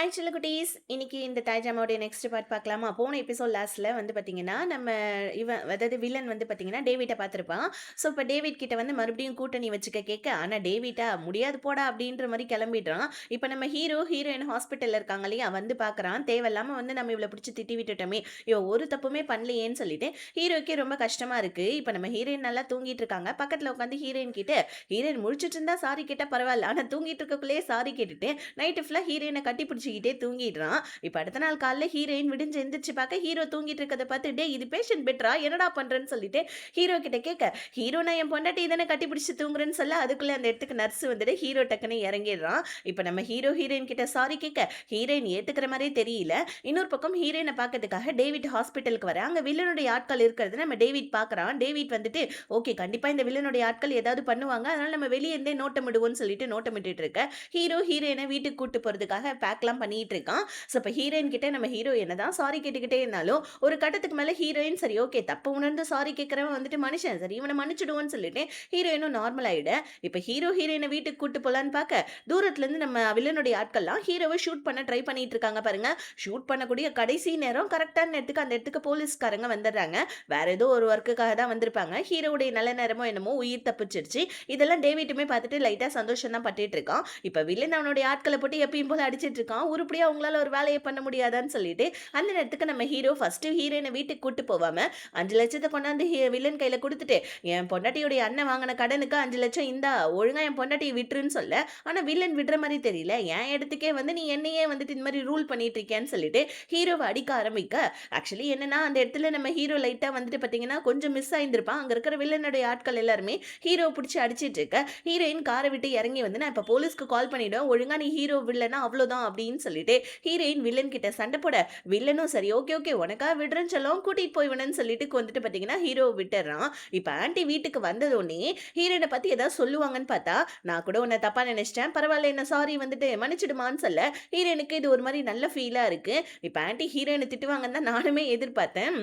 Hi சில்லக்குட்டீஸ். இன்னைக்கு இந்த தாய் ஜாமாவோட நெக்ஸ்ட் பார்ட் பார்க்கலாமா? போன எபிசோட் லாஸ்ட்ல வந்து பார்த்தீங்கன்னா, நம்ம அதாவது வில்லன் வந்து பார்த்தீங்கன்னா, டேவிட்ட பார்த்துருப்பான். ஸோ, இப்போ டேவிட் கிட்ட வந்து மறுபடியும் கூட்டணி வச்சுக்க கேட்க, ஆனா டேவிட்டா முடியாது போடா அப்படின்ற மாரி கிளம்பிடுறான். இப்போ நம்ம ஹீரோயின் ஹாஸ்பிட்டல்ல இருக்காங்க இல்லையா? வந்து பார்க்குறான். தேவையில்லாம வந்து நம்ம இவள பிடிச்சு திட்டி விட்டுட்டோமே! இவ ஒரு தப்புமே பண்ணலையேன்னு சொல்லிட்டு, ஹீரோக்கே ரொம்ப கஷ்டமா இருக்கு. இப்போ நம்ம ஹீரோயின் நல்லா தூங்கிட்டு இருக்காங்க. பக்கத்துல உட்காந்து ஹீரோயின் கிட்ட, ஹீரோயின் முழிச்சிட்டு இருந்தா சாரி கேட்டா பரவாயில்ல. ஆனா தூங்கிட்டு இருக்கக்குள்ளேயே சாரி கேட்டுட்டு, நைட்டு ஃபுல்லா ஹீரோயின கட்டி பிடிச்சிக்கிட்டே தூங்கிடுறான். இப்ப அடுத்த நாள் காலைல ஹீரோயின் விடிஞ்சு எந்திரிச்சு பார்க்க ஹீரோ தூங்கிட்டு இருக்கத பார்த்து, டேய் இது பேஷண்ட் பெட்ரா என்னடா பண்றேன்னு சொல்லிட்டு ஹீரோ கிட்ட கேட்க, ஹீரோ நான் என் பொண்டாட்டி தானே கட்டி பிடிச்சு தூங்குறேன்னு சொல்ல, அதுக்குள்ள அந்த இடத்துக்கு நர்ஸ் வந்துட்டு ஹீரோ டக்குன்னு இறங்கிடுறான். இப்ப நம்ம ஹீரோயின் கிட்ட சாரி கேட்க ஹீரோயின் ஏத்துக்கிற மாதிரியே தெரியல. இன்னொரு பக்கம் ஹீரோயினை பார்க்கறதுக்காக டேவிட் ஹாஸ்பிட்டலுக்கு வர அங்க வில்லனுடைய ஆட்கள் இருக்கிறது நம்ம டேவிட் பார்க்கறான். டேவிட் வந்துட்டு ஓகே கண்டிப்பா இந்த வில்லனுடைய ஆட்கள் ஏதாவது பண்ணுவாங்க, அதனால நம்ம வெளியே இருந்தே நோட்டமிடுவோம்னு சொல்லிட்டு நோட்டமிட்டு இருக்க ஹீரோயினை வீட்டுக்கு கூட்டு போறதுக்காக பேக்லாம் பண்ணிட்டு இருக்கான். ஸோ இப்போ ஹீரோயின் கிட்ட நம்ம ஹீரோ என்னதான் சாரி கேட்டுக்கிட்டே இருந்தாலும் ஒரு கட்டத்துக்கு மேலே ஹீரோயின் சரி ஓகே தப்பு உணர்ந்து சாரி கேட்குறவன் வந்துட்டு மனுஷன் சரி இவனை மன்னிச்சிடுவோன்னு சொல்லிட்டு ஹீரோயினும் நார்மல் ஆயிட. இப்போ ஹீரோயினை வீட்டுக்கு கூட்டு போலான்னு பார்க்க தூரத்துல இருந்து நம்ம வில்லனுடைய ஆட்கள்லாம் ஹீரோவை ஷூட் பண்ண ட்ரை பண்ணிட்டு இருக்காங்க பாருங்க. ஷூட் பண்ணக்கூடிய கடைசி நேரம் கரெக்டான நேரத்துக்கு அந்த இடத்துக்கு போலீஸ்காரங்க வந்துடுறாங்க. வேற ஏதோ ஒரு ஒர்க்குக்காக தான் வந்திருப்பாங்க. ஹீரோவுடைய நல்ல நேரமோ என்னமோ உயிர் தப்பிச்சிருச்சு. இதெல்லாம் டேவிட்டுமே பார்த்துட்டு லைட்டா சந்தோஷம் தான் பட்டுட்டு இருக்கான். இப்போ வில்லன் அவனுடைய ஆட்களை போட்டு எப்பயும் போல அடிச்சிட்டு இருக்கான். உருப்படியா அவங்களால ஒரு வேலையை பண்ண முடியாதான்னு சொல்லிட்டு அந்த நேரத்துக்கு நம்ம ஹீரோ ஃபர்ஸ்ட் ஹீரோயினை வீட்டுக்கு கூட்டு போவாம 5 லட்சத்தை கொண்டாந்து வில்லன் கையில கொடுத்துட்டு என் பொண்டாட்டியுடைய அண்ணன் வாங்கின கடனுக்கு 5 லட்சம் இந்தா ஒழுங்கா என் பொண்டாட்டியை விட்டுருன்னு சொல்ல, ஆனா வில்லன் விடுற மாதிரி தெரியல. என் இடத்துக்கே வந்து நீ என்னையே வந்துட்டு இந்த மாதிரி ரூல் பண்ணிட்டு இருக்கேன்னு சொல்லிட்டு ஹீரோவை அடிக்க ஆரம்பிக்க, ஆக்சுவலி என்னன்னா அந்த இடத்துல நம்ம ஹீரோ லைட்டா வந்துட்டு பாத்தீங்கன்னா கொஞ்சம் மிஸ் ஆயிருந்திருப்பான். அங்க இருக்கிற வில்லனுடைய ஆட்கள் எல்லாருமே ஹீரோ பிடிச்சி அடிச்சிட்டு இருக்க ஹீரோயின் காரை விட்டு இறங்கி வந்து நான் இப்ப போலீஸ்க்கு கால் பண்ணிடுவேன், ஒழுங்கா நீ ஹீரோ வில்லனா அவ்வளவுதான் அப்படின்னு சொல்லிட்டு ஹீரோயின் வில்லன் கிட்ட சண்டை போட, வில்லனும் சரி ஓகே ஓகே உனக்காக விடுறேன்னு சொல்லும் கூட்டிட்டு போய்வனன்னு சொல்லிட்டு வந்துட்டு பாத்தீங்கன்னா ஹீரோ விட்டுறான். இப்ப ஆன்ட்டி வீட்டுக்கு வந்ததோடனே ஹீரோயினை பத்தி ஏதாவது சொல்லுவாங்கன்னு பார்த்தா, நான் கூட உன்னை தப்பா நினைச்சிட்டேன் பரவாயில்ல என்ன சாரி வந்துட்டு மன்னிச்சிடுமான்னு சொல்ல ஹீரோயினுக்கு இது ஒரு மாதிரி நல்ல ஃபீலா இருக்கு. இப்ப ஆன்ட்டி ஹீரோயினை திட்டுவாங்கன்னு தான் நானுமே எதிர்பார்த்தேன்.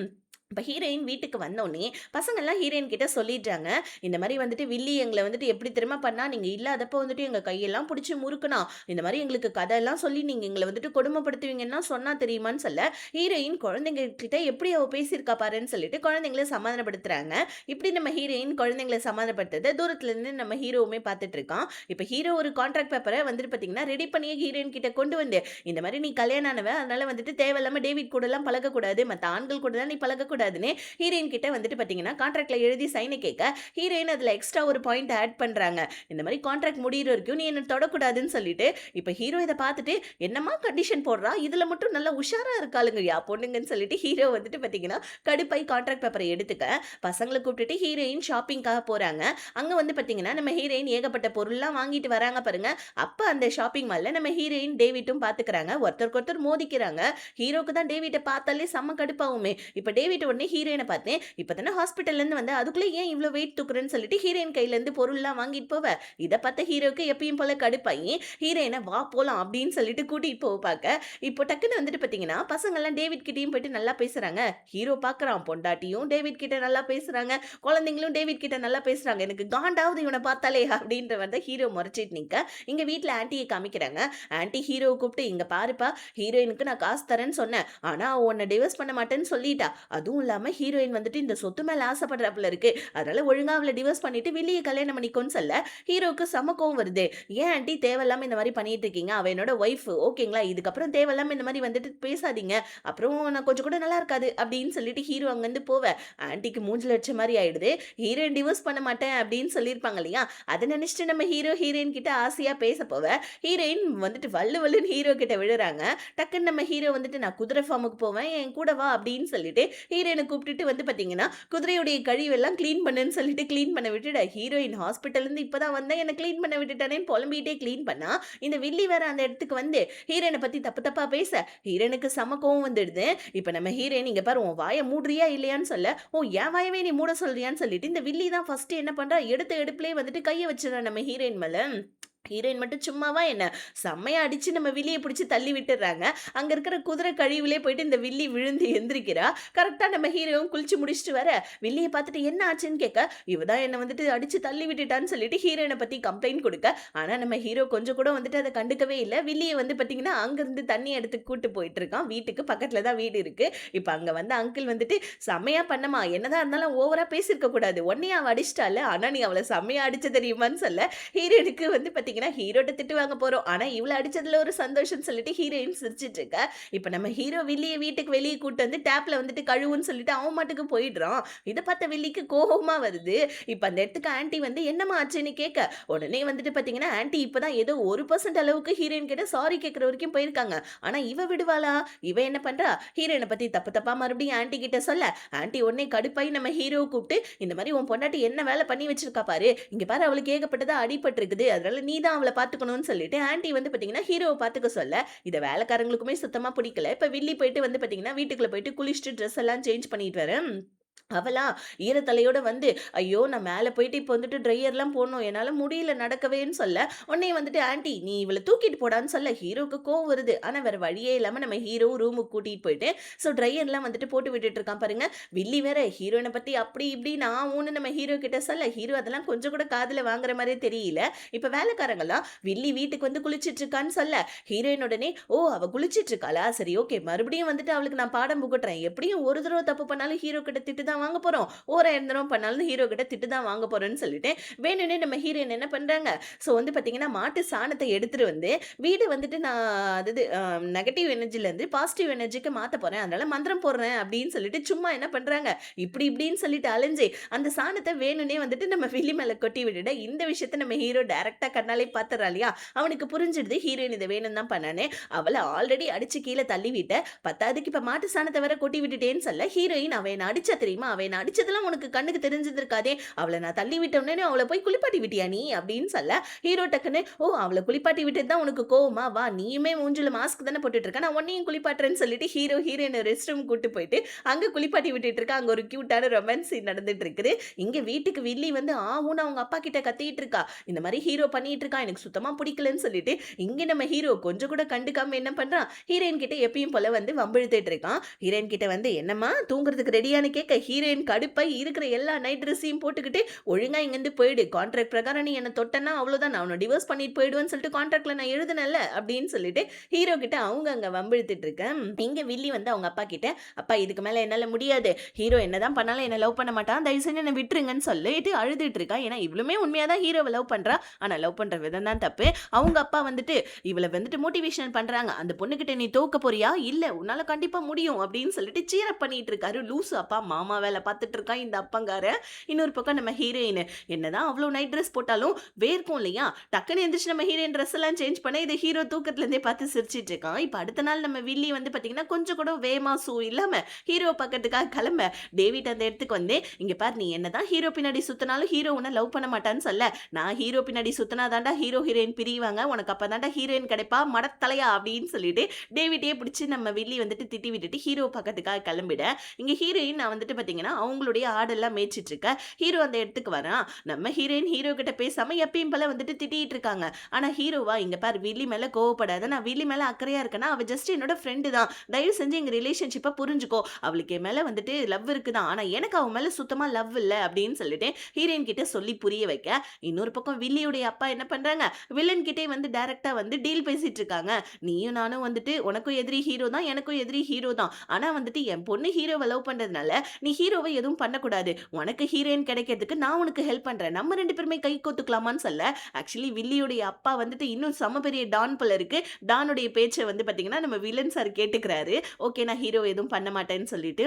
இப்போ ஹீரோயின் வீட்டுக்கு வந்தோடனே பசங்கள்லாம் ஹீரோயின் கிட்ட சொல்லிடுறாங்க, இந்த மாதிரி வந்துட்டு வில்லி எங்களை வந்துட்டு எப்படி திரும்ப பண்ணா, நீங்கள் இல்லாதப்போ வந்துட்டு எங்கள் கையெல்லாம் பிடிச்சி முறுக்குனா இந்த மாதிரி எங்களுக்கு கதையெல்லாம் சொல்லி நீங்கள் எங்களை வந்துட்டு கொடுமைப்படுத்துவீங்கன்னா சொன்னா தெரியுமான்னு சொல்ல, ஹீரோயின் குழந்தைங்க கிட்ட எப்படி அவ பேசியிருக்கா பாருன்னு சொல்லிட்டு குழந்தைங்கள சமாதானப்படுத்துறாங்க. இப்படி நம்ம ஹீரோயின் குழந்தைங்களை சமாதானப்படுத்துறது தூரத்துல இருந்து நம்ம ஹீரோவுமே பார்த்துட்டு இருக்கான். இப்போ ஹீரோ ஒரு கான்ட்ராக்ட் பேப்பரை வந்துட்டு பார்த்தீங்கன்னா ரெடி பண்ணியே ஹீரோயின் கிட்ட கொண்டு வந்து, இந்த மாதிரி நீ கல்யாணம் ஆனவ அதனால வந்துட்டு தேவையில்லாம டேவிட் கூட எல்லாம் பழகக்கூடாது, மற்ற ஆண்கள் கூட தான் நீ பழகக்கூடாதுன்னு ஹீரோயின் கிட்ட வந்துட்டு பாத்தீங்கன்னா கான்ட்ராக்ட்ல எழுதி சைன் கேட்க ஹீரோயின் அதுல எக்ஸ்ட்ரா ஒரு பாயிண்ட் ஆட் பண்றாங்க. இந்த மாதிரி கான்ட்ராக்ட் முடியிற வரைக்கும் நீ என்ன தொடக்கூடாதுன்னு சொல்லிட்டு இப்ப ஹீரோ இதை பார்த்துட்டு என்னமா கண்டிஷன் போடுறா, இதுல மட்டும் நல்லா உஷாரா இருக்காளுங்கய்யா பொண்ணுங்கன்னு சொல்லிட்டு ஹீரோ வந்துட்டு பாத்தீங்கன்னா கடுப்பாய் கான்ட்ராக்ட் பேப்பரை எடுத்துக்க பசங்களை கூப்பிட்டுட்டு ஹீரோயின் ஷாப்பிங்காக போறாங்க. அங்க வந்து பாத்தீங்கன்னா நம்ம ஹீரோயின் ஏகப்பட்ட பொருள்லாம் வாங்கிட்டு வராங்க பாருங்க. அப்ப அந்த ஷாப்பிங் மால்ல நம்ம ஹீரோயின் டேவிட்டும் பாத்துக்கிறாங்க. ஒருத்தருக்கு ஒருத்தர் மோதிக்கிறாங்க. ஹீரோக்கு தான் டேவிட்டை பார்த்தாலே செம்ம கடுப்பாவுமே. இப்ப டேவிட் உடனே ஹீரோயினை பார்த்தேன், இப்பதானே ஹாஸ்பிட்டல்ல இருந்து வந்து அதுக்குள்ள ஏன் இவ்வளவு வெயிட் தூக்குறேன்னு சொல்லிட்டு ஹீரோயின் கையில இருந்து பொருள்லாம் வாங்கிட்டு போவ. இதை பார்த்த ஹீரோக்கு எப்பயும் போல கடுப்பாயி ஹீரோயினை வா போலாம் அப்படின்னு சொல்லிட்டு கூட்டிட்டு போக பார்க்க, இப்போ டக்குன்னு வந்துட்டு பாத்தீங்கன்னா பசங்க எல்லாம் டேவிட் கிட்டயும் போயிட்டு நல்லா பேசுறாங்க. ஹீரோ பாக்குறான் பொண்டாட்டியும் டேவிட் கிட்ட நல்லா பேசுறாங்க, குழந்தைங்களும் டேவிட் கிட்ட நல்லா பேசுறாங்க. எனக்கு காண்டாவது இவனை பார்த்தாலே அப்படின்ற வந்து ஹீரோ முறைச்சிட்டு நிக்க இங்க வீட்டுல ஆன்ட்டியை காமிக்கிறாங்க. ஆன்ட்டி ஹீரோவை கூப்பிட்டு இங்க பாருப்பா, ஹீரோயினுக்கு நான் காசு தரேன்னு சொன்னேன், ஆனா உன்னை டிவோர்ஸ் பண்ண மாட்டேன்னு சொல்லிட்டா, அதுவும் இல்லாம ஹீரோயின் வந்துட்டு இந்த சொத்து மேல ஆசைப்படுறாப்புல இருக்கு, அதனால ஒழுங்கா அவளை டிவோர்ஸ் பண்ணிட்டு வெளியே கல்யாணம் பண்ணிக்கோன்னு சொல்ல ஹீரோக்கு சமக்கம் வருது. ஏன் ஆன்ட்டி தேவையில்லாம இந்த மாதிரி பண்ணிட்டு இருக்கீங்க, அவ என்னோட ஒய்ஃப் ஓகேங்களா, இதுக்கப்புறம் தேவையில்லாம இந்த மாதிரி வந்துட்டு பேசாதீங்க, அப்புறம் நான் கொஞ்சம் கூட நல்லா இருக்காது அப்படின்னு சொல்லிட்டு ஹீரோ அங்கிருந்து போவ ஆன்ட்டிக்கு மூஞ்சில வச்ச மாதிரி ஆயிடுது. ஹீரோயின் டிவோர்ஸ் பண்ண மாட்டேன் அப்படின்னு சொல்லியிருப்பாங்க இல்லையா, அதை நினைச்சிட்டு நம்ம ஹீரோயின் கிட்ட ஆசையா பேச போவ ஹீரோயின் வந்துட்டு வல்லு வல்லுன்னு ஹீரோ கிட்ட விழுறாங்க. டக்குன்னு நம்ம ஹீரோ வந்துட்டு நான் குதிரை ஃபார்முக்கு போவேன் என் கூட வா அப்படின்னு சொல்லிட்டு ஹீரோயினை கூப்பிட்டுட்டு வந்து பாத்தீங்கன்னா குதிரையுடைய கழிவெல்லாம் க்ளீன் பண்ணுன்னு சொல்லிட்டு க்ளீன் பண்ண விட்டுட, ஹீரோயின் ஹாஸ்பிட்டல் இருந்து இப்பதான் வந்தேன் என்ன க்ளீன் பண்ண விட்டுட்டானேன்னு புலம்பிட்டே க்ளீன் பண்ணா இந்த வில்லி வேற அந்த இடத்துக்கு வந்து ஹீரோயினை பத்தி தப்பு தப்பா பேச ஹீரோயினுக்கு சம கோவம் வந்துடுது. இப்ப நம்ம ஹீரோயின் இங்க பாரு உன் வாயை மூடுறியா இல்லையான்னு சொல்ல, ஓ என் வாயவே நீ மூட சொல்றியான்னு சொல்லிட்டு இந்த வில்லி தான் ஃபர்ஸ்ட் என்ன பண்றா எடுத்த எடுப்புலயே வந்துட்டு கையை வச்சிடறா நம்ம ஹீரோயின் மேல. ஹீரோயின் மட்டும் சும்மாவா என்ன? செம்மையா அடிச்சு நம்ம வில்லிய புடிச்சு தள்ளி விட்டுர்றாங்க. அங்க இருக்கிற குதிரை கழிவுலயே போயிட்டு இந்த வில்லி விழுந்து எந்திரிக்கிறா. கரெக்ட்டா நம்ம ஹீரோவும் குளிச்சு முடிச்சுட்டு வர, வில்லிய பார்த்துட்டு என்ன ஆச்சுன்னு கேட்க, இவ தான் என்ன வந்துட்டு அடிச்சு தள்ளி விட்டுட்டான்னு சொல்லிட்டு ஹீரோயின பத்தி கம்ப்ளைண்ட் குடுக்க, ஆனா நம்ம ஹீரோ கொஞ்சம் கூட வந்துட்டு அத கண்டுக்கவே இல்ல. வில்லிய வந்து பார்த்தீங்கன்னா, அங்கருந்து தண்ணி எடுத்து கூட்டு போயிட்டு இருக்கான். வீட்டுக்கு பக்கத்துல தான் வீடு இருக்கு. இப்ப அங்க வந்த அங்கிள் வந்துட்டு, "செம்மையா பண்ணம்மா. என்னதான் இருந்தாலும் ஓவரா பேசியிருக்க கூடாது. உன்னையும் அவ அடிச்சிட்டால்ல. ஆனா நீ அவள செம்மையா அடிச்ச தெரியுமான்னு" சொல்ல, ஹீரோயினுக்கு வந்து பார்த்தீங்கன்னா, ஹீரோட்ட திட்டு வாங்க போறோம். ஆனா இவள அடிச்சதுல ஒரு சந்தோஷம்னு சொல்லிட்டு ஹீரோயின் சிரிச்சுட்டு இருக்கா. இப்ப நம்ம ஹீரோ வில்லிய வீட்டுக்கு வெளிய கூட்டு வந்து டேப்ல வந்துட்டு கழுவுன்னு சொல்லிட்டு அவன் பாட்டுக்கு போயிடுறான். இத பார்த்த வில்லிக்கு கோவமா வருது. இப்ப அந்த இடத்துக்கு ஆன்டி வந்து என்னம்மா ஆச்சுன்னு கேட்க, உடனே வந்துட்டு பார்த்தீங்கன்னா, ஆன்டி இப்பதான் ஏதோ 1% அளவுக்கு ஹீரோயின் கிட்ட சாரி கேட்கிற வரைக்கும் போயிருக்காங்க. ஆனா இவ விடுவாளா? இவ என்ன பண்றா? ஹீரோயின பத்தி தப்பு தப்பா மறுபடியும் ஆன்டி கிட்ட சொல்ல, ஆன்டி உடனே கடுப்பாயி நம்ம ஹீரோவ கூப்பிட்டு, இந்த மாரி உன் பொண்டாட்டி என்ன வேலை பண்ணி வச்சிருக்கா பாரு. இங்க பாரு அவளுக்கு ஏகப்பட்டதா அடிபட்டிருக்குது. அதனால நீ தான் அவள பார்த்துக்கணும்னு சொல்லிட்டு ஆன்டி வந்து பார்த்தீங்கன்னா, ஹீரோவ பார்த்துக்க சொல்ல, இத வேலைக்காரங்களுக்குமே சுத்தமா பிடிக்கல. இப்ப வில்லி போயிட்டு வந்து பார்த்தீங்கன்னா, வீட்டுக்குள்ள போயிட்டு குளிச்சுட்டு ட்ரெஸ் எல்லாம் சேஞ்ச் பண்ணிட்டு வர, அவளா ஈரத்தலையோட வந்து, "ஐயோ! நான் மேல போயிட்டு இப்போ வந்துட்டு ட்ரையர்லாம் போடணும். என்னால முடியல நடக்கவேன்னு" சொல்ல, உடனே வந்துட்டு ஆன்டி நீ இவள தூக்கிட்டு போடான்னு சொல்ல, ஹீரோவுக்கு கோவம் வருது. ஆனா வேற வழியே இல்லாம நம்ம ஹீரோவ ரூமுக்கு கூட்டிட்டு போயிட்டு, ட்ரையர்லாம் வந்துட்டு போட்டு விட்டுட்டு இருக்கான் பாருங்க. வில்லி வேற ஹீரோயின பத்தி அப்படி இப்படின்னு ஊன்னு நம்ம ஹீரோ கிட்ட சொல்ல, ஹீரோ அதெல்லாம் கொஞ்சம் கூட காதுல வாங்குற மாரியே தெரியல. இப்ப வேலைக்காரங்கலாம் வில்லி வீட்டுக்கு வந்து குளிச்சிட்டு இருக்கான்னு சொல்ல, ஹீரோயின் உடனே, "ஓ! அவ குளிச்சிட்டு இருக்காளா? சரி ஓகே. மறுபடியும் வந்துட்டு அவளுக்கு நான் பாடம் புகட்டுறேன். எப்படியும் ஒரு தடவ தப்பு பண்ணாலும் ஹீரோ கிட்ட திட்டு தான் வாங்க போறோம். ஓராயிரம் தடவ பண்ணாலும் ஹீரோ கிட்ட திட்டு தான் வாங்க போறோம்ன்னு சொல்லிட்டு, வேணும்னே நம்ம ஹீரோயின் என்ன பண்றாங்க, வந்து பார்த்தீங்கன்னா, மாட்டு சாணத்த எடுத்துட்டு வந்து, வீடு வந்துட்டு நான் அதாவது நெகட்டிவ் எனர்ஜிலருந்து பாசிட்டிவ் எனர்ஜிக்கு மாத்த போறேன். அதனால மந்திரம் போடுறேன் அப்படின்னு சொல்லிட்டு, சும்மா என்ன பண்றாங்க, இப்படி இப்படின்னு சொல்லிட்டு அலைஞ்சு, அந்த சாணத்த வேணும்னே வந்துட்டு நம்ம வில்லி மேல கொட்டி விட்டுட, இந்த விஷயத்த நம்ம ஹீரோ டைரக்ட்டா கண்ணாலே பார்த்துர்றான் இல்லையா? அவனுக்கு புரிஞ்சிடுது ஹீரோயின் இத வேணும்னு தான் பண்ணான்னு. அவள ஆல்ரெடி அடிச்சு கீழ தள்ளி விட்ட, பத்தாததுக்கு இப்ப மாட்டு சாணத்த வேற கொட்டி விட்டுட்டேன்னு சொல்ல, ஹீரோயின் அவ என்ன அடிச்சா தெரியுமா? அவ என்ன அடிச்சதெல்லாம் உனக்கு கண்ணுக்கு தெரிஞ்சிருக்காதே! அவள நான் தள்ளி விட்ட உடனே அவள போய் குளிப்பாட்டி விட்டியா நீ? அப்படின்னு சொல்ல, ஹீரோ டக்குன்னு, "ஓ! அவள குளிப்பாட்டி விட்டது தான் உனக்கு கோவமா? வா! நீயுமே மூஞ்சில மாஸ்க் தானே போட்டுட்டு இருக்க. நான் உன்னையும் குளிப்பாட்டுறேன்னு" சொல்லிட்டு ஹீரோயின ரெஸ்ட் ரூம் கூட்டு போயிட்டு, அங்க குளிப்பாட்டி விட்டுட்டு இருக்கா. அங்க ஒரு கியூட்டான ரொமான்ஸ் சீன் நடந்துட்டு இருக்குது. இங்க வீட்டுக்கு வில்லி வந்து ஊன்னு அவங்க அப்பா கிட்ட கத்திட்டு இருக்கா. இந்த மாரி ஹீரோ பண்ணிட்டு இருக்கான். எனக்கு சுத்தமா பிடிக்கலன்னு சொல்லிட்டு, இங்க நம்ம ஹீரோ கொஞ்சம் கூட கண்டுக்காம என்ன பண்றான், ஹீரோயின் கிட்ட எப்பயும் போல வந்து வம்பிழுத்துட்டு இருக்கான். ஹீரோயின் கிட்ட வந்து, "என்னம்மா தூங்குறதுக்கு ரெடியான்னு?" கேட்க, ஹீரோயின் கடுப்பாயி இருக்கிற எல்லா நைட் ட்ரெஸ்ஸையும் போட்டுக்கிட்டு, "ஒழுங்கா இங்கேருந்து போயிடு. கான்ட்ராக்ட் பிரகாரம் நீ என்ன தொட்டன்னா அவ்வளோதான். நான் உன்ன டிவோர்ஸ் பண்ணிட்டு போயிடுவேன்னு சொல்லிட்டு கான்ட்ராக்ட்ல நான் எழுதுனேன்ல" அப்படின்னு சொல்லிட்டு ஹீரோ கிட்ட அவங்க அங்க வம்பிழுத்துட்டு இருக்க, இங்க வில்லி வந்து அவங்க அப்பா கிட்ட, "அப்பா இதுக்கு மேல என்னால முடியாது. ஹீரோ என்னதான் பண்ணாலும் என்ன லவ் பண்ண மாட்டான். தயவு செஞ்சு என்ன விட்டுருங்கன்னு" சொல்லிட்டு அழுதுட்டு இருக்கா. ஏன்னா இவளுமே உண்மையா தான் ஹீரோவ லவ் பண்றா. ஆனா லவ் பண்ற விதம் தான் தப்பு. அவங்க அப்பா வந்துட்டு இவள வந்துட்டு மோட்டிவேஷன் பண்றாங்க. "அந்த பொண்ணுகிட்ட நீ தோக்க போறியா? இல்ல உன்னால கண்டிப்பா முடியும்" அப்படின்னு சொல்லிட்டு சீர் அப் பண்ணிட்டு இருக்காரு. லூசு அப்பா மாமா வேல பார்த்துட்டு இருக்கான் இந்த அப்பங்காரன். இன்னொரு பக்கம் நம்ம ஹீரோயின் என்னதான் அவ்ளோ நைட் ட்ரெஸ் போட்டாலும் வேர்க்கும் இல்லையா? டக்குன்னு எந்திரிச்சு நம்ம ஹீரோயின் ட்ரெஸ் எல்லாம் சேஞ்ச் பண்ண இத ஹீரோ தூக்கத்துல இருந்தே பார்த்து சிரிச்சிட்டு இருக்கான். இப்ப அடுத்த நாள் நம்ம வில்லி வந்து பார்த்தீங்கன்னா, கொஞ்சம் கூட வேமா இல்லாம ஹீரோ பார்க்கறதுக்காக கிளம்ப, டேவிட் அந்த இடத்துக்கு வந்து, "இங்க பாரு நீ என்னதான் ஹீரோ பின்னாடி சுத்துனாலும் ஹீரோ உன்ன லவ் பண்ண மாட்டான்னு சொல்ல, நான் ஹீரோ பின்னாடி சுத்துனா தான்டா ஹீரோ ஹீரோயின் பிரிவாங்க. உனக்கு அப்ப தான்டா ஹீரோயின் கிடைப்பா மடத்தலையா" அப்படின்னு சொல்லிட்டு டேவிட்டே பிடிச்சு நம்ம வில்லி வந்துட்டு திட்டி விட்டுட்டு ஹீரோ பார்க்கறதுக்காக கிளம்பிட, இங்க ஹீரோயின் நான் வந்துட்டு பார்த்தீங்கன்னா, அவங்களுடைய ஆடெல்லாம் மேய்ச்சிட்டு இருக்க. ஹீரோ அந்த இடத்துக்கு வரான். நம்ம ஹீரோயின் ஹீரோ கிட்ட பேசாம எப்பயும் போல வந்துட்டு திட்டிட்டு இருக்காங்க. ஆனா ஹீரோவா, "இங்க பாரு வில்லி மேல கோவப்படாத. நான் வில்லி மேல அக்கறையா இருக்கேன்னா, அவ ஜஸ்ட் என்னோட ஃப்ரெண்டு தான். தயவு செஞ்சு எங்க ரிலேஷன்ஷிப்ப புரிஞ்சுக்கோ. அவளுக்கு என் மேல வந்துட்டு லவ் இருக்குதான். ஆனா எனக்கு அவ மேல சுத்தமா லவ் இல்ல" அப்படின்னு சொல்லிட்டு ஹீரோயின் கிட்ட சொல்லி புரிய வைக்க, இன்னொரு பக்கம் வில்லியுடைய அப்பா என்ன பண்றாங்க, வில்லன் கிட்டே வந்து டைரக்ட்டா வந்து டீல் பேசிட்டு இருக்காங்க. "நீயும் நானும் வந்துட்டு உனக்கும் எதிரி ஹீரோ தான். எனக்கும் எதிரி ஹீரோ தான். ஆனா வந்துட்டு என் பொண்ணு ஹீரோவ லவ் பண்றதுனால, நீ ஹீரோவ எதுவும் பண்ணக்கூடாது. உனக்கு ஹீரோயின் கிடைக்கிறதுக்கு நான் உனக்கு ஹெல்ப் பண்றேன். நம்ம 2 பேருமே கை கோத்துக்கலாமான்னு" சொல்ல, ஆக்சுவலி வில்லியுடைய அப்பா வந்துட்டு இன்னும் செம்ம பெரிய டான் போல இருக்கு. டானுடைய பேச்ச வந்து பார்த்தீங்கன்னா, நம்ம வில்லன் சார் கேட்டுக்கிறாரு. ஓகே நான் ஹீரோ எதுவும் பண்ண மாட்டேன்னு சொல்லிட்டு.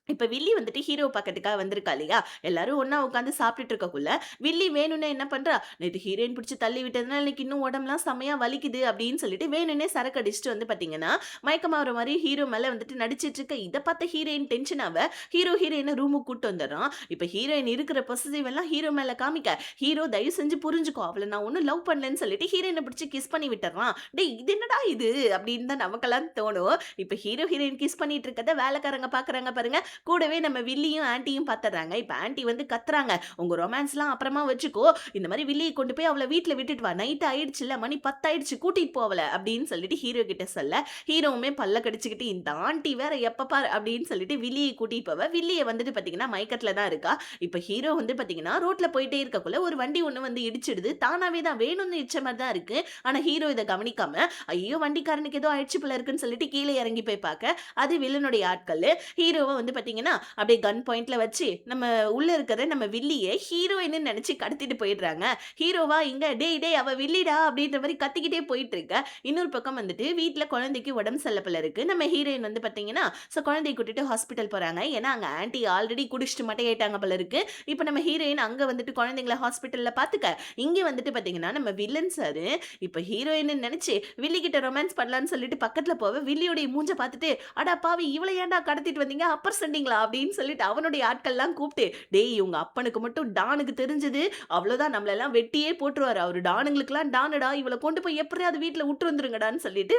இப்ப வில்லி வந்துட்டு ஹீரோ பாக்கறதுக்காக வந்திருக்கா இல்லையா? எல்லாரும் ஒண்ணா உட்கார்ந்து சாப்பிட்டுட்டு இருக்கக்குள்ள, வில்லி வேணும்னே என்ன பண்றா, "நேத்து ஹீரோயின் பிடிச்சு தள்ளி விட்டதுனால எனக்கு இன்னும் உடம்பெல்லாம் செமையா வலிக்குது" அப்படின்னு சொல்லிட்டு வேணும்னே சரக்கு அடிச்சுட்டு வந்து பார்த்தீங்கன்னா, மயக்கமாவற மாரி ஹீரோ மேல வந்துட்டு நடிச்சிட்டு இருக்க. இத பார்த்த ஹீரோயின் டென்ஷன் ஆவ, ஹீரோயின ரூமுக்கு கூட்டு வந்துர்றான். இப்ப ஹீரோயின் இருக்கிற பொசசிவ் எல்லாம் ஹீரோ மேல காமிக்க, ஹீரோ தயவு செஞ்சு புரிஞ்சுக்கோ, அவள நான் ஒண்ணும் லவ் பண்ணலன்னு சொல்லிட்டு ஹீரோயின பிடிச்சு கிஸ் பண்ணி விட்டுர்றான். டேய் இது என்னடா இது? அப்படின்னு தான் நமக்கெல்லாம் தோணும். இப்ப ஹீரோயின் கிஸ் பண்ணிட்டு இருக்கத வேலைக்காரங்க பார்க்குறாங்க பாருங்க. கூடவே நம்ம வில்லியும் ஆன்ட்டியும் பாத்துறாங்க. இப்ப ஆன்ட்டி வந்து கத்துறாங்க, உங்க ரொமான்ஸ்லாம் அப்புறமா வச்சுக்கோ, இந்த மாதிரி வில்லியை கொண்டு போய் அவளை வீட்டுல விட்டுட்டு வா, நைட் ஆயிடுச்சுல, மணி 10 ஆயிடுச்சு, கூட்டிட்டு போவல அப்படின்னு சொல்லிட்டு ஹீரோ கிட்ட சொல்ல, ஹீரோவுமே பல்ல கடிச்சுக்கிட்டு இந்த ஆண்டி வேற எப்ப பாரு அப்படின்னு சொல்லிட்டு வில்லியை கூட்டிட்டு போவ. வில்லியை வந்துட்டு பாத்தீங்கன்னா மயக்கத்துல தான் இருக்கா. இப்ப ஹீரோ வந்து பாத்தீங்கன்னா ரோட்ல போயிட்டே இருக்கக்குள்ள ஒரு வண்டி ஒண்ணு வந்து இடிச்சிடுது. தானாவே தான் வேணும்னு இடிச்ச மாதிரி தான் இருக்கு. ஆனா ஹீரோ இதை கவனிக்காம, ஐயோ வண்டிக்காரனுக்கு ஏதோ ஆயிடுச்சு போல இருக்குன்னு சொல்லிட்டு கீழே இறங்கி போய் பார்க்க, அது வில்லனுடைய ஆட்கள். ஹீரோவை வந்து பாத்தீங்கன்னா அப்படியே கன் பாயிண்ட்ல வச்சு நம்ம உள்ள இருக்கிற நம்ம வில்லியை ஹீரோயின்னு நினைச்சு கடத்திட்டு போயிடுறாங்க. ஹீரோவா இங்க டேய் டேய் அவ வில்லிடா அப்படின்ற மாதிரி கத்திக்கிட்டே போயிட்டு இருக்க. இன்னொரு பக்கம் வந்துட்டு வீட்டுல குழந்தைக்கு உடம்பு சரியில்லை இருக்கு. நம்ம ஹீரோயின் வந்து பாத்தீங்கன்னா குழந்தையை கூட்டிட்டு ஹாஸ்பிட்டல் போறாங்க. ஏன்னா அங்க ஆன்ட்டி ஆல்ரெடி குடிச்சிட்டு மட்டையாயிட்டாங்க போல இருக்கு. இப்ப நம்ம ஹீரோயின் அங்க வந்துட்டு குழந்தைங்களை ஹாஸ்பிட்டல்ல பாத்துக்க, இங்க வந்துட்டு பாத்தீங்கன்னா நம்ம வில்லன் சார் இப்ப ஹீரோயின் நினைச்சு வில்லி கிட்ட ரொமான்ஸ் பண்ணலாம்னு சொல்லிட்டு பக்கத்துல போவ, வில்லியோட மூஞ்ச பார்த்துட்டு, அடா பாவி இவளை ஏன்டா கடத்திட்டு வந்தீங்க, அப்பர் சண்டிங்களா அப்படின்னு சொல்லிட்டு அவனுடைய ஆட்கள்லாம் கூப்பிட்டு, டேய் உங்க அப்பனுக்கு மட்டும் டானுக்கு தெரிஞ்சது அவ்வளவுதான், நம்மளெல்லாம் வெட்டியே போட்டுருவாரு, அவரு டானுங்களுக்கெல்லாம் டானுடா, இவளை கொண்டு போய் எப்படியாவது வீட்டுல விட்டு வந்துருங்கடான்னு சொல்லிட்டு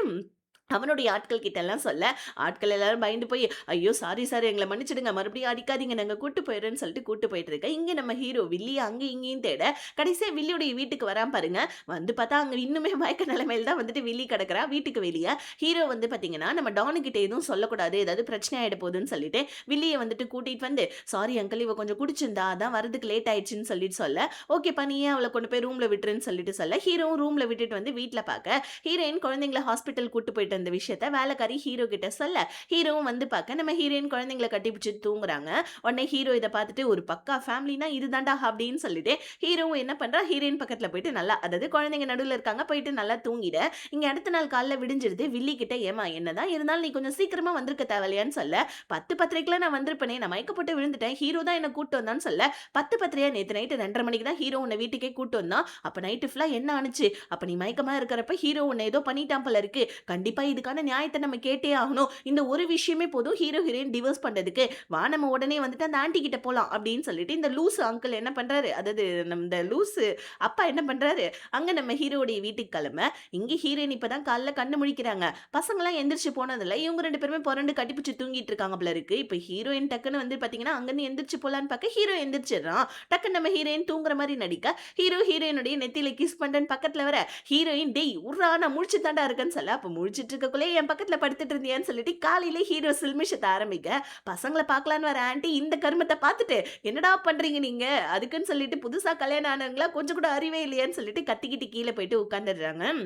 அவனுடைய ஆட்கள் கிட்ட எல்லாம் சொல்ல, ஆட்கள் எல்லாரும் பயந்து போய், ஐயோ சாரி சார் எங்களை மன்னிச்சிடுங்க, மறுபடியும் அடிக்காதீங்க, நாங்க கூட்டு போயிடுறேன்னு சொல்லிட்டு கூட்டு போயிட்டு இருக்க. இங்க நம்ம ஹீரோ வில்லியை அங்க இங்கேயும் தேட கடைசியா வில்லியுடைய வீட்டுக்கு வராம பாருங்க. வந்து பார்த்தா அங்க இன்னுமே மயக்க நிலைமையில தான் வந்துட்டு வில்லி கிடக்குறா வீட்டுக்கு வெளியே. ஹீரோ வந்து பாத்தீங்கன்னா நம்ம டானு கிட்ட எதுவும் சொல்லக்கூடாது, ஏதாவது பிரச்சனை ஆயிட போகுதுன்னு சொல்லிட்டு வில்லியை வந்துட்டு கூட்டிட்டு வந்து, சாரி அங்கிள் இவ கொஞ்சம் குடிச்சிருந்தா அதான் வரதுக்கு லேட் ஆயிடுச்சுன்னு சொல்லிட்டு சொல்ல, ஓகேப்பா நீ ஏன் அவளை கொண்டு போய் ரூம்ல விட்டுருன்னு சொல்லிட்டு சொல்ல, ஹீரோவும் ரூம்ல விட்டுட்டு வந்து வீட்டுல பார்க்க, ஹீரோயின் குழந்தைங்களை ஹாஸ்பிட்டல் கூட்டு போயிட்டு அந்த விஷயத்த வேலைக்காரி ஹீரோ கிட்ட சொல்ல, ஹீரோவும் வந்து பார்க்க நம்ம ஹீரோயின் குழந்தைங்களை கட்டி பிடிச்சி தூங்குறாங்க. உடனே ஹீரோ இதை பார்த்துட்டு ஒரு பக்கா ஃபேமிலினா இதுதான்டா அப்படின்னு சொல்லிட்டு ஹீரோவும் என்ன பண்றா, ஹீரோயின் பக்கத்துல போயிட்டு நல்லா, அதாவது குழந்தைங்க நடுவில் இருக்காங்க, போயிட்டு நல்லா தூங்கிட. இங்க அடுத்த நாள் காலைல விடிஞ்சிருது. வில்லி கிட்ட, ஏமா என்னதான் இருந்தாலும் நீ கொஞ்சம் சீக்கிரமா வந்திருக்க தேவையில்லையான்னு சொல்ல, 10 10:30 நான் வந்திருப்பேனே, நான் மயக்கப்பட்டு விழுந்துட்டேன், ஹீரோ தான் என்ன கூட்டு வந்தான்னு சொல்ல, 10 10:30 நேற்று நைட்டு 2:30 மணிக்கு தான் ஹீரோ உன்னை வீட்டுக்கே கூட்டு வந்தான், அப்ப நைட்டு ஃபுல்லா என்ன ஆனிச்சு, அப்ப நீ மயக்கமா இருக்கிறப்ப ஹீரோ உன்னை ஏதோ பண்ணிட்டான் போல இருக்கு, கண்டிப்பா இதுக்கான நியாயத்தை நம்ம கேட்டே ஆகணும், இந்த ஒரு விஷயமே போதும் ஹீரோ ஹீரோயின் டிவோர்ஸ் பண்றதுக்கு, வா நம்ம உடனே வந்துட்டு அந்த ஆண்டி கிட்ட போலாம் அப்படின்னு சொல்லிட்டு இந்த லூசு அங்கிள் என்ன பண்றாரு, அதாவது நம்ம இந்த லூசு அப்பா என்ன பண்றாரு, அங்க நம்ம ஹீரோடைய வீட்டுக்கு கிளம்ப, இங்க ஹீரோயின் இப்பதான் காலைல கண்ணு முழிக்கிறாங்க. பசங்களாம் எந்திரிச்சு போனதில்ல, இவங்க 2 பேருமே புரண்டு கட்டிப்பிடிச்சு தூங்கிட்டு இருக்காங்க போல இருக்கு. இப்ப ஹீரோயின் டக்குன்னு வந்து பாத்தீங்கன்னா அங்கிருந்து எந்திரிச்சு போலான்னு பார்க்க ஹீரோ எந்திரிச்சிடறான். டக்குன்னு நம்ம ஹீரோயின் தூங்குற மாதிரி நடிக்க, ஹீரோ ஹீரோயினுடைய நெத்தியில கிஸ் பண்றேன்னு பக்கத்துல வர, ஹீரோயின் டேய் உர்ரா நான் முழிச்சு தாண்டா இருக்கேன்னு சொல்ல, அப்ப முழிச்சிட்டு இருக்கக்குள்ளே என் பக்கத்துல படுத்துட்டு இருந்தியான்னு சொல்லிட்டு காலையில ஹீரோ சில்மிஷத்தை ஆரம்பிக்க, பசங்களை பார்க்கலான்னு வர ஆண்டி இந்த கருமத்தை பார்த்துட்டு, என்னடா பண்றீங்க நீங்க, அதுக்குன்னு சொல்லிட்டு புதுசா கல்யாணம் ஆனவங்களா கொஞ்சம் கூட அறிவே இல்லையான்னு சொல்லிட்டு கத்திக்கிட்டு கீழே போயிட்டு உட்காந்துடுறாங்க.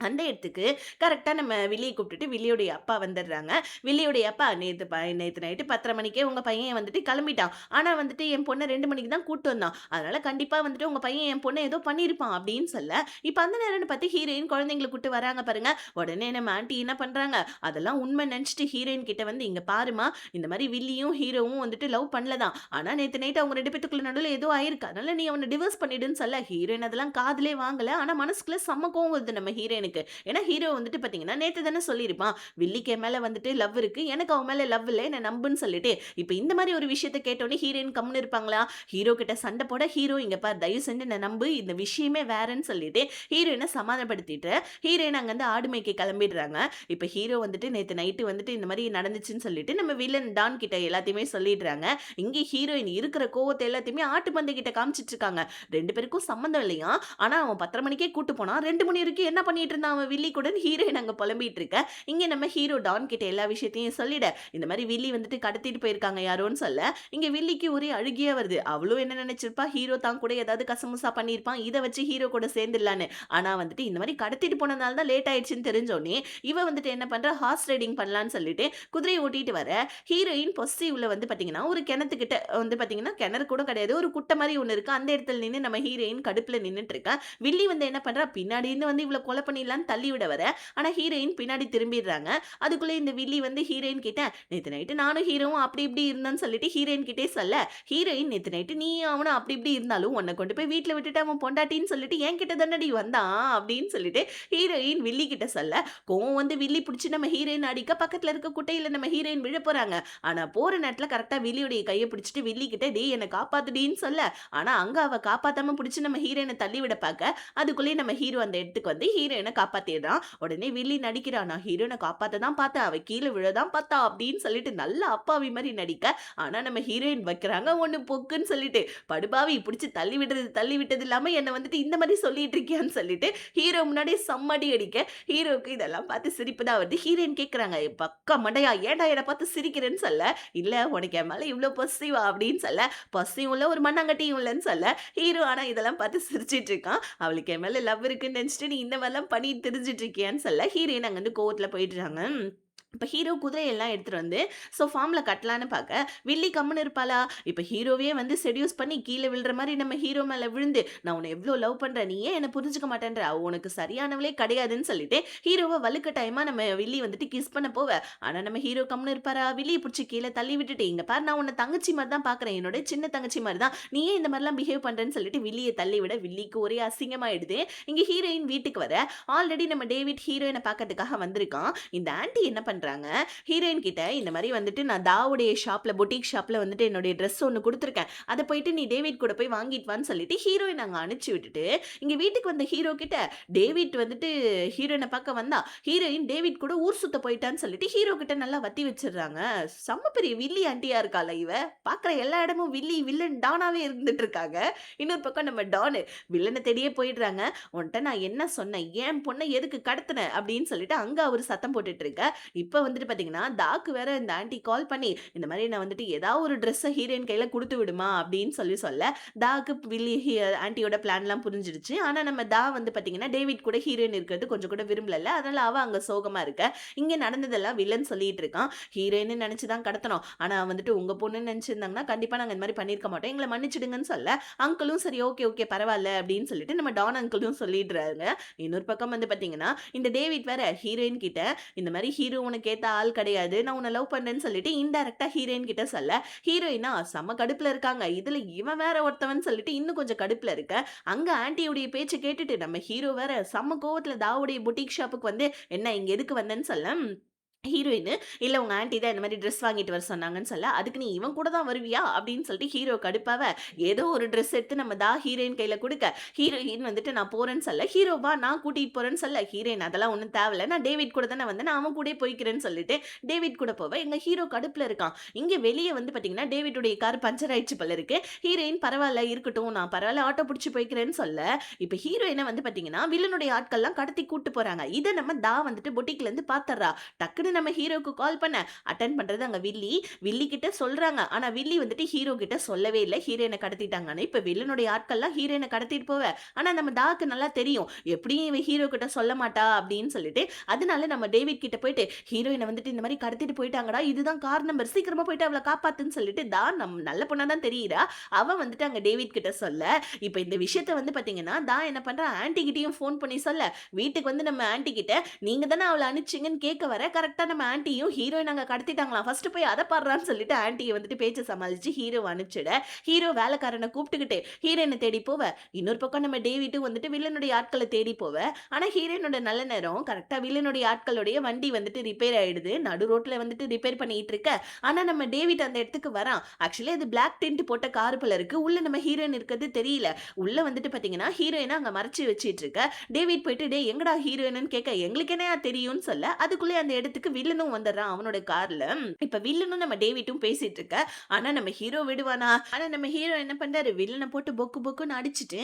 அந்த இடத்துக்கு கரெக்ட்டா நம்ம வில்லிய கூப்பிட்டுட்டு வில்லியோடைய அப்பா வந்துடுறாங்க. வில்லியோடைய அப்பா, நேத்து நைட்டு 10:30 மணிக்கே உங்க பையன் வந்துட்டு கிளம்பிட்டான். ஆனா வந்துட்டு என் பொண்ண 2 மணிக்கு தான் கூட்டு வந்தான். அதனால கண்டிப்பா வந்துட்டு உங்க பையன் என் பொண்ண ஏதோ பண்ணியிருப்பான் அப்படின்னு சொல்ல, இப்ப அந்த நேரம்னு பார்த்து ஹீரோயின் குழந்தைங்கள கூட்டு வராங்க பாருங்க. உடனே நம்ம ஆன்ட்டி என்ன பண்றாங்க, அதெல்லாம் உண்மை நினைச்சுட்டு ஹீரோயின் கிட்ட வந்து, இங்க பாருமா இந்த மாதிரி வில்லியும் ஹீரோவும் வந்துட்டு லவ் பண்ணல தான். ஆனா நேத்து நைட் அவங்க 2 பேத்துக்குள்ள நடுவுல ஏதோ ஆயிருக்கு. அதனால நீ அவன டிவோர்ஸ் பண்ணிடுன்னு சொல்ல, ஹீரோயின் அதெல்லாம் காதுலே வாங்கல. ஆனா மனசுக்குள்ள செம்ம கோவம் வருது நம்ம ஹீரோயினுக்கு. ஏன்னா ஹீரோ வந்துட்டு பாத்தீங்கன்னா நேத்து தானே சொல்லியிருப்பான், வில்லிக்கு என் மேல வந்துட்டு லவ் இருக்கு, எனக்கு அவன் மேல லவ் இல்லை, என்ன நம்புன்னு சொல்லிட்டு. இப்ப இந்த மாதிரி ஒரு விஷயத்த கேட்டோன்னே ஹீரோயின் கம்முன்னு இருப்பாங்களா, ஹீரோ கிட்ட சண்டை போட, ஹீரோ இங்க பார் தயவு செஞ்சு என்ன நம்பு, இந்த விஷயமே வேறன்னு சொல்லிட்டு ஹீரோயினை சமாதானப்படுத்திட்டு ஹீரோயின் அங்கிருந்து ஆடு மேய்க்க கிளம்பிடுறாங்க. இப்ப ஹீரோ வந்துட்டு நேத்து நைட்டு வந்துட்டு இந்த மாதிரி நடந்துச்சுன்னு சொல்லிட்டு நம்ம வில்லன் டான் கிட்ட எல்லாத்தையுமே சொல்லிடுறாங்க. இங்க ஹீரோயின் இருக்கிற கோவத்தை எல்லாத்தையுமே ஆட்டு பந்தை கிட்ட காமிச்சிட்டு இருக்காங்க. 2 பேருக்கும் சம்மந்தம் இல்லையா, ஆனா அவன் 10:30 மணிக்கே கூட்டு போனா 2 மணி வரைக்கும் என்ன பண்ணிட்டு இருந்தான் அவன் வில்லி கூட, ஹீரோயின் அங்க புலம்பிட்டு இருக்க. இங்க நம்ம ஹீரோ டான் கிட்ட எல்லா விஷயத்தையும் சொல்லிட, இந்த மாதிரி வில்லி வந்துட்டு கடத்திட்டு போயிருக்காங்க யாரோன்னு சொல்ல, இங்க வில்லிக்கு ஒரே அழுகியா வருது. அவளும் என்ன நினைச்சிருப்பா, ஹீரோ தான் கூட ஏதாவது கசமுசா பண்ணியிருப்பான், இதை வச்சு ஹீரோ கூட சேர்ந்துடலான்னு. ஆனா வந்துட்டு இந்த மாதிரி கடத்திட்டு போனதால தான் லேட் ஆயிடுச்சுன்னு தெரிஞ்சோடனே இவ வந்துட்டு என்ன பண்ற, ஹார்ஸ் ரைடிங் பண்ணலான்னு சொல்லிட்டு குதிரையை ஓட்டிட்டு வர, ஹீரோயின் பொசிவ்ல வந்து பாத்தீங்கன்னா ஒரு கிணத்துக்கிட்ட வந்து பாத்தீங்கன்னா, கிணறு கூட கிடையாது, ஒரு குட்டை மாதிரி ஒண்ணு இருக்கு, அந்த இடத்துல நின்று நம்ம ஹீரோயின் கடுப்புல நின்னுட்டு இருக்கா. வில்லி வந்து என்ன பண்றா, பின்னாடி இருந்து வந்து இவ்வளவு கொலை பண்ணிடலான்னு தள்ளி விட வர, ஆனா ஹீரோயின் பின்னாடி திரும்பிடுறாங்க. அதுக்குள்ள இந்த வில்லி வந்து ஹீரோயின் கிட்ட, நேத்து நைட்டு நானும் ஹீரோவும் அப்படி இப்படி இருந்தோன்னு சொல்லிட்டு ஹீரோயின் கிட்டே சொல்ல, ஹீரோயின் நேத்து நைட்டு நீ அவனும் அப்படி இப்படி இருந்தாலும் உன்னை கொண்டு போய் வீட்டுல விட்டுட்டு அவன் பொண்டாட்டின்னு சொல்லிட்டு என் கிட்ட தானடி வந்தான் அப்படின்னு சொல்லிட்டு ஹீரோயின் வில்லி கிட்ட சொல்ல, கோவம் வந்து வில்லி பிடிச்சி நம்ம ஹீரோயின் அடிக்க பக்கத்துல இருக்க குட்டையில நம்ம ஹீரோயின் விழ போறாங்க. ஆனா போற நேரத்துல கரெக்டா வில்லியுடைய கையை பிடிச்சிட்டு வில்லி கிட்ட, டேய் என்னை காப்பாத்துடின்னு சொல்ல, ஆனா அங்க அவ காப்பாத்தாம பிடிச்சி நம்ம ஹீரோயினை தள்ளி விட பார்க்க, அதுக்குள்ளேயே நம்ம ஹீரோ அந்த இடத்துக்கு வந்து ஹீரோயினை ஹீரோயின காப்பாத்திடுறான். உடனே வில்லி நடிக்கிறான். நான் ஹீரோயின காப்பாத்த தான் பார்த்தேன். அவ கீழ விழதான் பார்த்தா அப்படின்னு சொல்லிட்டு நல்ல அப்பாவி மாரி நடிக்க, ஆனா நம்ம ஹீரோயின் வைக்கிறாங்க ஒண்ணு பொக்குன்னு சொல்லிட்டு, படுபாவி புடிச்சு தள்ளி விட்டது இல்லாம என்ன வந்துட்டு இந்த மாரி சொல்லிட்டு இருக்கியான்னு சொல்லிட்டு ஹீரோ முன்னாடி செம்ம அடி அடிக்க, ஹீரோவுக்கு இதெல்லாம் பார்த்து சிரிப்பு தான் வருது. ஹீரோயின் கேட்கறாங்க, "பக்கா மண்டையா ஏன்டா என்ன பார்த்து சிரிக்கிறேன்னு" சொல்ல, "இல்ல உனக்கு என் மேல இவ்ளோ பொசசிவா?" அப்படின்னு சொல்ல, பொசசிவும் இல்ல ஒரு மண்ணாங்கட்டியும் இல்லன்னு சொல்ல, ஹீரோ ஆனா இதெல்லாம் பார்த்து சிரிச்சுட்டு இருக்கான். அவளுக்கு என் மேல லவ் இருக்குன்னு நெனச்சுட்டு நீ இந்த மாரிலாம் பண்ணிட்டு திரிஞ்சுட்டு இருக்கியான்னு சொல்ல, ஹீரோயின் அங்கருந்து கோவத்துல போயிடுறாங்க. இப்ப ஹீரோ குதிரையெல்லாம் எடுத்துட்டு வந்து, ஃபார்ம்ல கட்டலான்னு பாக்க, வில்லி கம்முனு இருப்பாளா? இப்ப ஹீரோவையே வந்து செட்யூஸ் பண்ணி கீழ விழுற மாரி நம்ம ஹீரோ மேல விழுந்து, "நான் உன்ன எவ்ளோ லவ் பண்றேன். நீ ஏன் என்ன புரிஞ்சுக்க மாட்டேன்ற? அவ உனக்கு சரியானவளே கிடையாதுன்னு" சொல்லிட்டு, ஹீரோவ வலுக்கட்டாயமா நம்ம வில்லி வந்துட்டு கிஸ் பண்ண போவ, ஆனா நம்ம ஹீரோ கம்முனு இருப்பாரா? வில்லிய புடிச்சு கீழ தள்ளி விட்டுட்டு, "இங்க பாரு நான் உன்ன தங்கச்சி மாரி தான் பாக்குறேன். என்னோட சின்ன தங்கச்சி மாரி தான். நீ ஏன் இந்த மாரிலாம் பிஹேவ் பண்றன்னு" சொல்லிட்டு வில்லிய தள்ளி விட, வில்லிக்கு ஒரே அசிங்கமாயிடுது. இங்க ஹீரோயின் வீட்டுக்கு வர, ஆல்ரெடி நம்ம டேவிட் ஹீரோயின பாக்கறதுக்காக வந்திருக்கான். இந்த ஆன்டி என்ன பண்றாங்க, ஹீரோயின் கிட்ட இந்த மாரி வந்துட்டு நான் தாவுடைய ஷாப்ல பொட்டிக் ஷாப்ல வந்துட்டு என்னுடைய ட்ரெஸ் ஒண்ணு குடுத்துருக்கேன். அத போயிட்டு நீ டேவிட் கூட போய் வாங்கிட்டு வான்னு சொல்லிட்டு ஹீரோயின் அங்க அனுப்பிச்சு விட்டுட்டு, இங்க வீட்டுக்கு வந்த ஹீரோ கிட்ட டேவிட் வந்துட்டு ஹீரோயின பாக்க வந்தா, ஹீரோயின் டேவிட் கூட ஊர் சுத்த போயிட்டான்னு சொல்லிட்டு ஹீரோ கிட்ட நல்லா வத்தி வச்சுடுறாங்க. செம்ம பெரிய வில்லி ஆன்ட்டியா இருக்காள இவ. பாக்குற எல்லா இடமும் வில்லி, வில்லன், டானாவே இருந்துட்டு இருக்காங்க. இன்னொரு பக்கம் நம்ம டானு வில்லன தேடியே போயிடுறாங்க. உன்ட்ட நான் என்ன சொன்னேன்? என் பொண்ண எதுக்கு கடத்துன? அப்படின்னு சொல்லிட்டு அங்க அவரு சத்தம் போட்டுட்டு இருக்க. இப்ப வந்துட்டு பாத்தீங்கன்னா, தாக்கு வேற இந்த ஆன்டி கால் பண்ணி, இந்த மாரி நான் வந்துட்டு ஏதாவது ஒரு ட்ரெஸ்ஸ ஹீரோயின் கையில குடுத்து விடுமா அப்படின்னு சொல்ல, தாக்கு வில்லி ஆன்டியோட பிளான்லாம் புரிஞ்சிடுச்சு. ஆனா நம்ம தா வந்து பாத்தீங்கன்னா, டேவிட் கூட ஹீரோயின் இருக்கிறது கொஞ்சம் கூட விரும்பலல்ல. அதனால அவ அங்க சோகமா இருக்க. இங்க நடந்ததெல்லாம் வில்லன் சொல்லிட்டு இருக்கான். ஹீரோயின்னு நெனச்சு தான் கடத்தனோம். ஆனா வந்துட்டு உங்க பொண்ணுன்னு நெனச்சிருந்தாங்கன்னா, கண்டிப்பா நாங்க இந்த மாரி பண்ணியிருக்க மாட்டோம். எங்கள மன்னிச்சிடுங்கன்னு சொல்ல, அங்கிளும் சரி ஓகே, ஓகே பரவால்ல அப்படின்னு சொல்லிட்டு நம்ம டான் அங்கிளும் சொல்லிடுறாங்க. இன்னொரு பக்கம் வந்து பாத்தீங்கன்னா, இந்த டேவிட் வேற ஹீரோயின் கிட்ட இந்த மாரி ஹீரோ உனக்கு ஏத்த ஆள் கிடையாது. நான் உன்ன லவ் பண்றேன்னு சொல்லிட்டு இன்டைரக்ட்டா ஹீரோயின் கிட்ட சொல்ல, ஹீரோயினா செம்ம கடுப்புல இருக்காங்க. இதுல இவன் வேற ஒருத்தவன்னு சொல்லிட்டு இன்னும் கொஞ்சம் கடுப்புல இருக்க, அங்க ஆன்டியோடைய பேச்ச கேட்டுட்டு நம்ம ஹீரோ வேற செம்ம கோவத்துல தாவுடைய பொட்டிக் ஷாப்புக்கு வந்து, "என்ன இங்க எதுக்கு வந்தேன்னு" சொல்ல, ஹீரோயினு, "இல்ல உங்க ஆன்டி தான் இந்த மாரி ட்ரெஸ் வாங்கிட்டு வர சொன்னாங்கன்னு" சொல்ல, "அதுக்கு நீ இவன் கூட தான் வருவியா?" அப்படின்னு சொல்லிட்டு ஹீரோ கடுப்பாவ, ஏதோ ஒரு ட்ரெஸ் எடுத்து நம்ம ஹீரோயின் கையில குடுக்க, ஹீரோயின் வந்துட்டு நான் போறேன்னு சொல்ல, "ஹீரோ வா நான் கூட்டிட்டு போறேன்னு" சொல்ல, ஹீரோயின் அதெல்லாம் ஒண்ணும் தேவையில்ல. நான் டேவிட் கூட தானே வந்தேன். நான் அவன் கூடயே போய்க்கிறேன்னு சொல்லிட்டு, டேவிட் கூட போவ. எங்க ஹீரோ கடுப்புல இருக்கான். இங்க வெளிய வந்து பாத்தீங்கன்னா, டேவிட்டுடைய கார் பஞ்சர் ஆயிடுச்சு போல இருக்கு. ஹீரோயின் பரவால்ல இருக்கட்டும். நான் பரவால்ல ஆட்டோ புடிச்சு போய்க்கிறேன்னு சொல்ல, இப்ப ஹீரோயின வந்து பாத்தீங்கன்னா, வில்லனுடைய ஆட்கள்லாம் கடத்தி கூட்டு போறாங்க. இத நம்ம வந்துட்டு பொட்டிக்ல இருந்து பாத்துர்றா. டக்குனு நம்ம ஹீரோக்கு கால் பண்ண, அட்டெண்ட் பண்றது அங்க வில்லி. வில்லி கிட்ட சொல்றாங்க. ஆனா வில்லி வந்துட்டு ஹீரோ கிட்ட சொல்லவே இல்ல. ஹீரோயின கடத்திட்டாங்கன்னு. இப்ப வில்லனுடைய ஆட்கள்லாம் ஹீரோயின கடத்திட்டு போவ. ஆனா நம்ம தாக்கு நல்லா தெரியும். எப்படியும் இவ ஹீரோ கிட்ட சொல்ல மாட்டா அப்படின்னு சொல்லிட்டு, அதனால நம்ம டேவிட் கிட்ட போயிட்டு, ஹீரோயின வந்துட்டு இந்த மாரி கடத்திட்டு போயிட்டாங்கடா. இதுதான் கார் நம்பர். சீக்கிரமா போயிட்டு அவள காப்பாத்துன்னு சொல்லிட்டு, நல்ல பொண்ணா தான் தெரியிறா. அவ வந்துட்டு அங்க டேவிட் கிட்ட சொல்ல, இப்ப இந்த விஷயத்த வந்து பாத்தீங்கன்னா, என்ன பண்றா ஆன்டி கிட்டயும் ஃபோன் பண்ணி சொல்ல, வீட்டுக்கு வந்து நம்ம ஆன்டி கிட்ட, நீங்க தானே அவள அனுப்பிச்சீங்கன்னு கேட்க வர, கரெக்ட்டா நம்ம ஆன்ட்டியும் ஹீரோயின் அங்க கடத்திட்டாங்களாம். ஃபர்ஸ்ட் போய் அத பார்றான்னு சொல்லிட்டு ஆன்ட்டிய வந்துட்டு பேச்ச சமாளிச்சு ஹீரோவ அனுப்பிச்சிட, ஹீரோ வேலைக்காரன கூப்பிட்டுக்கிட்டு ஹீரோயின தேடி போவ. இன்னொரு பக்கம் நம்ம டேவிட்டும் வந்துட்டு வில்லனுடைய ஆட்கள தேடி போவ. ஆனா ஹீரோயினோட நல்ல நேரம் கரெக்ட்டா வில்லனுடைய ஆட்களுடைய வண்டி வந்துட்டு ரிப்பேர் ஆயிடுது. நடு ரோட்ல வந்துட்டு ரிப்பேர் பண்ணிட்டு இருக்க. ஆனா நம்ம டேவிட் அந்த இடத்துக்கு வரான். ஆக்சுவலி அது பிளாக் டிண்ட் போட்ட கார் போல இருக்கு. உள்ள நம்ம ஹீரோயின் இருக்கிறது தெரியல. உள்ள வந்துட்டு பாத்தீங்கன்னா, ஹீரோயின அங்க மறைச்சு வச்சிட்டு இருக்க. டேவிட் போயிட்டு, "டேய் எங்கடா ஹீரோயின்னு?" கேட்க, "எங்களுக்கு என்னையா தெரியும்னு" சொல்ல, அதுக்குள்ளே அந்த இடத்துக்கு வில்லனும் வந்துடுறான் அவனோட கார்ல. இப்ப வில்லனும் நம்ம டேவிட்டும் பேசிட்டு இருக்க. ஆனா நம்ம ஹீரோ விடுவானா? ஆனா நம்ம ஹீரோ என்ன பண்றாரு? வில்லன போட்டு பொக்கு பொக்குன்னு அடிச்சுட்டு,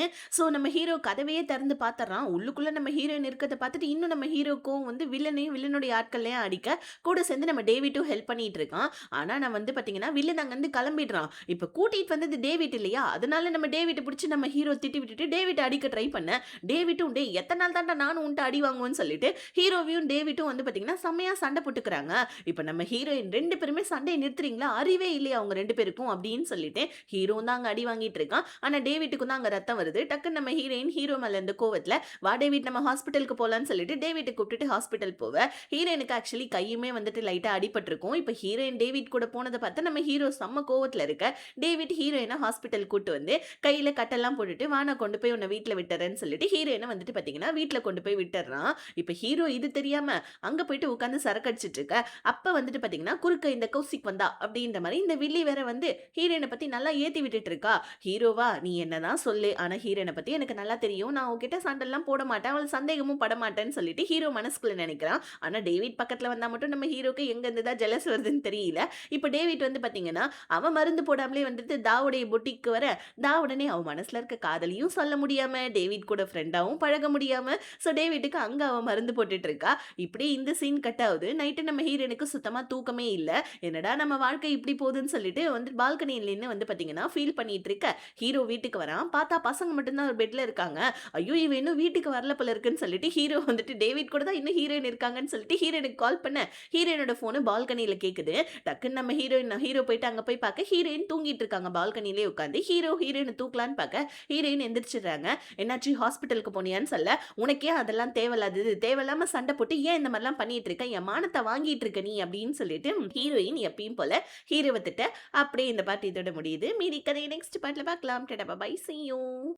நம்ம ஹீரோ கதவையே திறந்து பாத்துர்றான். உள்ளுக்குள்ள நம்ம ஹீரோயின் இருக்கிறத பார்த்துட்டு இன்னும் நம்ம ஹீரோக்கும் வந்து வில்லனையும் வில்லனுடைய ஆட்களையும் அடிக்க, கூட சேர்ந்து நம்ம டேவிட்டும் ஹெல்ப் பண்ணிட்டு இருக்கான். ஆனா நான் வந்து பாத்தீங்கன்னா, வில்லன் அங்கருந்து கிளம்பிடுறான். இப்ப கூட்டிட்டு வந்தது டேவிட் இல்லையா? அதனால நம்ம டேவிட்ட புடிச்சு நம்ம ஹீரோ திட்டி விட்டுட்டு டேவிட்ட அடிக்க ட்ரை பண்ண, டேவிட்டும் "டேய் எத்தன நாள் தான்டா நானும் உன்ட்ட அடி வாங்குவேன்னு" சொல்லிட்டு ஹீரோவையும் டேவிட்டும் வந்து பாத்தீங்கன்னா, செம்மையா சண்டை போட்டுக்கிறாங்க. இப்ப நம்ம ஹீரோயின் 2 பேருமே சண்டைய நிறுத்துறீங்களா? அறிவே இல்லையா அவங்க 2 பேருக்கும் அப்படின்னு சொல்லிட்டு, ஹீரோவும் தான் அங்க அடி வாங்கிட்டு இருக்கான். ஆனா டேவிட்டுக்கும் தான் அங்க ரத்தம் வருது. டக்குன்னு நம்ம ஹீரோயின் ஹீரோ மேல இருந்த கோவத்துல, "வா டேவிட் நம்ம ஹாஸ்பிட்டலுக்கு போலாம்ன்னு" சொல்லிட்டு டேவிட்ட கூப்பிட்டுட்டு ஹாஸ்பிட்டல் போவ. ஹீரோயினுக்கு ஆக்சுவலி கையுமே வந்துட்டு லைட்டா அடிபட்டிருக்கும். இப்ப ஹீரோயின் டேவிட் கூட போனத பார்த்து நம்ம ஹீரோ செம்ம கோவத்துல இருக்க. டேவிட் ஹீரோயின ஹாஸ்பிட்டல் கூட்டு வந்து கையில கட்டெல்லாம் போட்டுட்டு, "வா நான் கொண்டு போய் உன்ன வீட்ல விட்டுறேன்னு" சொல்லிட்டு ஹீரோயின வந்துட்டு பாத்தீங்கன்னா, வீட்ல கொண்டு போய் விட்டுர்றான். இப்ப ஹீரோ இது தெரியாம அங்க போயிட்டு உட்கார்ந்து சரக்கு சாக்கடிச்சிட்டு இருக்க. அப்ப வந்துட்டு பார்த்தீங்கன்னா, குறுக்க இந்த கௌசிக் வந்தா அப்படின்ற மாரி இந்த வில்லி வேற வந்து ஹீரோயின பத்தி நல்லா ஏத்தி விட்டுட்டு இருக்கா. ஹீரோவா நீ என்னதான் சொல்லு. ஆனா ஹீரோயின பத்தி எனக்கு நல்லா தெரியும். நான் உன்கிட்ட சண்டைலாம் போட மாட்டேன். அவள சந்தேகமும் பட மாட்டேன்னு சொல்லிட்டு ஹீரோ மனசுக்குள்ள நெனைக்கிறான். ஆனா டேவிட் பக்கத்துல வந்தா மட்டும் நம்ம ஹீரோக்கு எங்க இருந்து தான் ஜெலஸ் வருதுன்னு தெரியல. இப்ப டேவிட் வந்து பார்த்தீங்கன்னா, அவன் மருந்து போடாமலே வந்துட்டு தாவுடைய பொட்டிக்கு வர, உடனே அவன் மனசுல இருக்க காதலியும் சொல்ல முடியாம, டேவிட் கூட ஃப்ரெண்டாவும் பழக முடியாம, டேவிட்டுக்கு அங்க அவ மருந்து போட்டுட்டு இருக்கா. இப்படியே இந்த சீன் கட் ஆகுது. நைட்டு நம்ம ஹீரோயினுக்கு சுத்தமா தூக்கமே இல்ல. என்னடா நம்ம வாழ்க்கை இப்படி போகுதுன்னு சொல்லிட்டு வந்து பால்கனியில நின்னு வந்து பார்த்தீங்கன்னா, ஃபீல் பண்ணிட்டு இருக்க. ஹீரோ வீட்டுக்கு வரான். பார்த்தா பசங்க மட்டும் தான் ஒரு பெட்ல இருக்காங்க. ஐயோ! இவன் இன்னும் வீட்டுக்கு வரல போல இருக்குன்னு சொல்லிட்டு ஹீரோ வந்துட்டு டேவிட் கூட தான் இன்னும் ஹீரோயின் இருக்காங்கன்னு சொல்லிட்டு ஹீரோயினுக்கு கால் பண்ண, ஹீரோயினோட ஃபோனு பால்கனியில கேக்குது. டக்குன்னு நம்ம ஹீரோ போயிட்டு அங்க போய் பார்க்க, ஹீரோயின் தூங்கிட்டு இருக்காங்க பால்கனியிலே உட்காந்து. ஹீரோயின தூக்கலான்னு பார்க்க, ஹீரோயின் எந்திரிச்சிடுறாங்க. என்னாச்சு ஹாஸ்பிட்டலுக்கு போனியான்னு சொல்ல, உனக்கு ஏன் அதெல்லாம் தேவையில்லாதது? தேவையில்லாம சண்டை போட்டு ஏன் இந்த மாரிலாம் பண்ணிட்டு இருக்க? என் மானத்த வாங்கிட்டு இருக்க நீ அப்படின்னு சொல்லிட்டு ஹீரோயின் எப்பயும் போல ஹீரோவ திட்ட, அப்படியே இந்த பார்ட் இதோட முடியுது. மீதி கதைய நெக்ஸ்ட் பார்ட்ல பார்க்கலாம். Tata bye bye. See you.